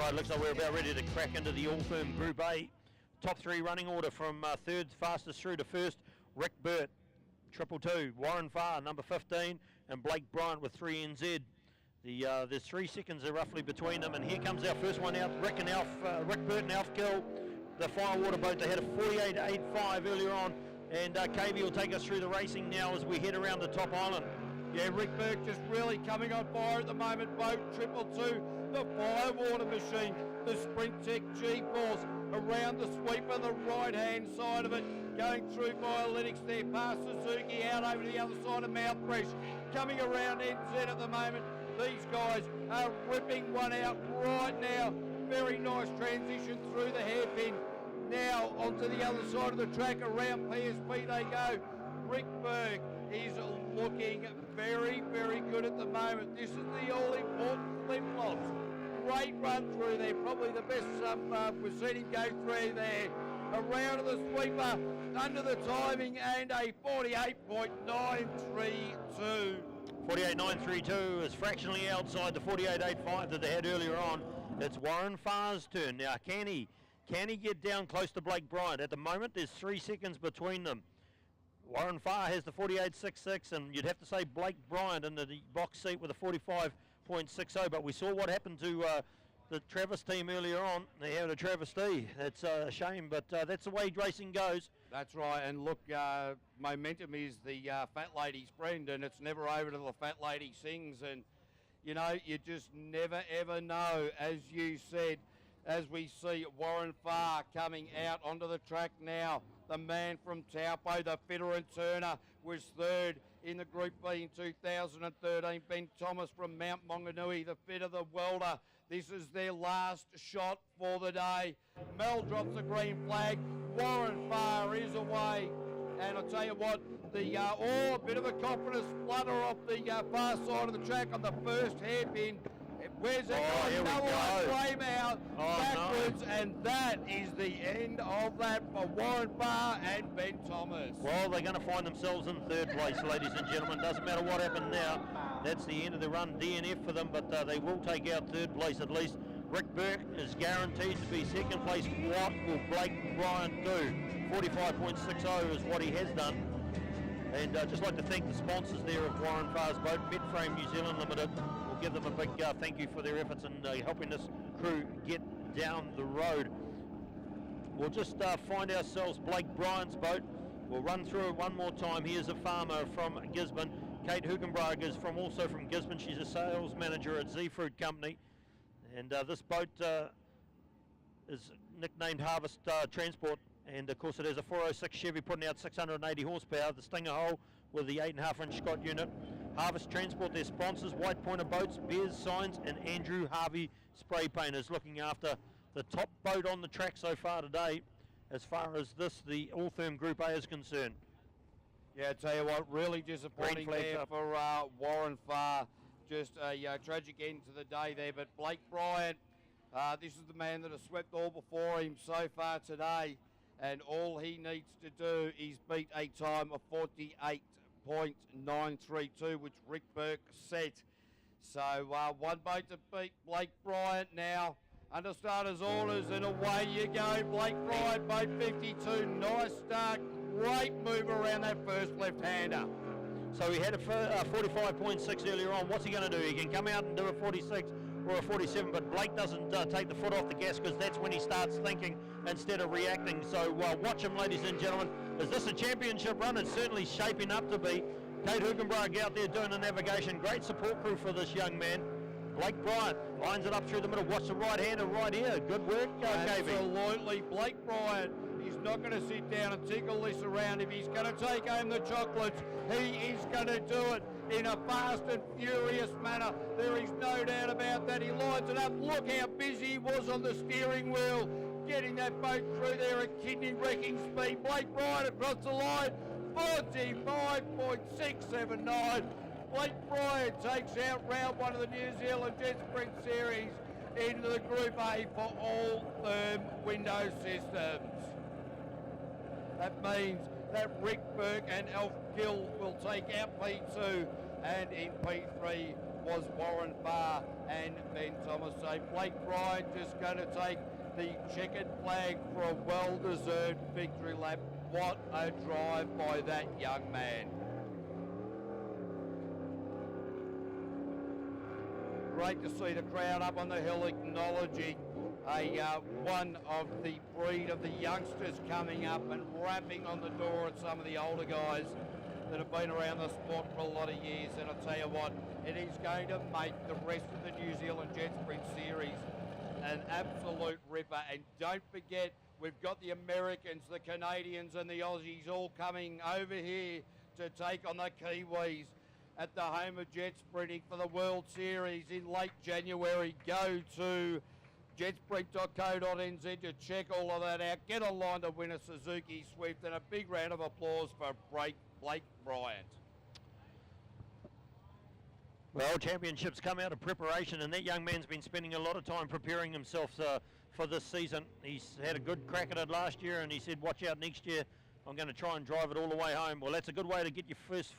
Alright, looks like we're about ready to crack into the Altherm Group A. Top three running order from third fastest through to first. Rick Burt, 222, Warren Farr, number 15, and Blake Bryant with 3NZ. There's 3 seconds roughly between them, and here comes our first one out. Rick Burt and Alf Gill, the Firewater boat. They had a 48.85 earlier on, and KB will take us through the racing now as we head around the top island. Yeah, Rick Burke just really coming on fire at the moment. Boat 222, the Firewater machine, the Sprint Tech G-Force around the sweeper, the right-hand side of it, going through Violytics there, past Suzuki, out over to the other side of Mount Fresh, coming around NZ at the moment. These guys are ripping one out right now. Very nice transition through the hairpin. Now onto the other side of the track, around PSP they go. Rick Burke is looking very, very good at the moment. This is the all-important flip-flops. Great run through there, probably the best we've seen him go through there. Around to the sweeper, under the timing, and a 48.932. 48.932 is fractionally outside the 48.85 that they had earlier on. It's Warren Farr's turn. Now, can he get down close to Blake Bryant? At the moment, there's 3 seconds between them. Warren Farr has the 48.66, and you'd have to say Blake Bryant in the box seat with a 45.60, but we saw what happened to the Travis team earlier on. They had a travesty. That's a shame, but that's the way racing goes. That's right, and look, momentum is the fat lady's friend, and it's never over till the fat lady sings, and you know, you just never ever know, as you said, as we see Warren Farr coming out onto the track now. The man from Taupo, the fitter and turner, was third in the Group B in 2013. Ben Thomas from Mount Maunganui, the fitter, the welder. This is their last shot for the day. Mel drops the green flag. Warren Farr is away. And I'll tell you what, a bit of a confidence flutter off the far side of the track on the first hairpin. Where's it going? Another one flame out backwards, and that is the end of that for Warren Farr and Ben Thomas. Well, they're going to find themselves in third place, ladies and gentlemen. Doesn't matter what happened now. That's the end of the run, DNF for them, but they will take out third place at least. Rick Burke is guaranteed to be second place. What will Blake Bryant do? 45.60 is what he has done. And just like to thank the sponsors there of Warren Farr's boat, Medframe New Zealand Limited. We'll give them a big thank you for their efforts in helping this crew get down the road. We'll just find ourselves Blake Bryant's boat. We'll run through it one more time. Here's a farmer from Gisborne. Kate Hugenbrag is also from Gisborne. She's a sales manager at Z Fruit Company. And this boat is nicknamed Harvest Transport. And of course it has a 406 Chevy putting out 680 horsepower, the Stinger hull with the 8.5-inch Scott unit. Harvest Transport, their sponsors, White Pointer Boats, Beers Signs, and Andrew Harvey Spray Painters, looking after the top boat on the track so far today as far as the Altherm Group A is concerned. Yeah, I tell you what, really disappointing there for Warren Farr. Just a tragic end to the day there, but Blake Bryant, this is the man that has swept all before him so far today. And all he needs to do is beat a time of 48.932, which Rick Burke set. So one boat to beat Blake Bryant now. Under starters orders, and away you go. Blake Bryant, boat 52. Nice start. Great move around that first left-hander. So he had a 45.6 earlier on. What's he going to do? He can come out and do a 46 or a 47, but Blake doesn't take the foot off the gas, because that's when he starts thinking instead of reacting. So watch him, ladies and gentlemen. Is this a championship run? It's certainly shaping up to be. Kate Hugenbrag out there doing the navigation. Great support crew for this young man. Blake Bryant lines it up through the middle. Watch the right-hander right here. Good work, KB. Absolutely. Blake Bryant is not going to sit down and tickle this around. If he's going to take home the chocolates, he is going to do it in a fast and furious manner. There is no doubt about that. He lines it up. Look how busy he was on the steering wheel, getting that boat through there at kidney-wrecking speed. Blake Bryant across the line, 45.679. Blake Bryant takes out round one of the New Zealand Jet Sprint Series into the Group A for Altherm window systems. That means that Rick Burke and Alf Gill will take out P2. and in P3 was Warren Barr and Ben Thomas. So Blake Bryant just going to take the checkered flag for a well-deserved victory lap. What a drive by that young man. Great to see the crowd up on the hill acknowledging one of the breed of the youngsters coming up and rapping on the door at some of the older guys that have been around the sport for a lot of years. And I'll tell you what, it is going to make the rest of the New Zealand Jet Sprint Series an absolute ripper. And don't forget, we've got the Americans, the Canadians and the Aussies all coming over here to take on the Kiwis at the home of jet sprinting for the World Series in late January. Go to jetsprint.co.nz to check all of that out. Get online to win a Suzuki Swift, and a big round of applause for Blake Bryant. Well, championships come out of preparation, and that young man's been spending a lot of time preparing himself for this season. He's had a good crack at it last year, and he said, watch out next year, I'm going to try and drive it all the way home. Well, that's a good way to get your first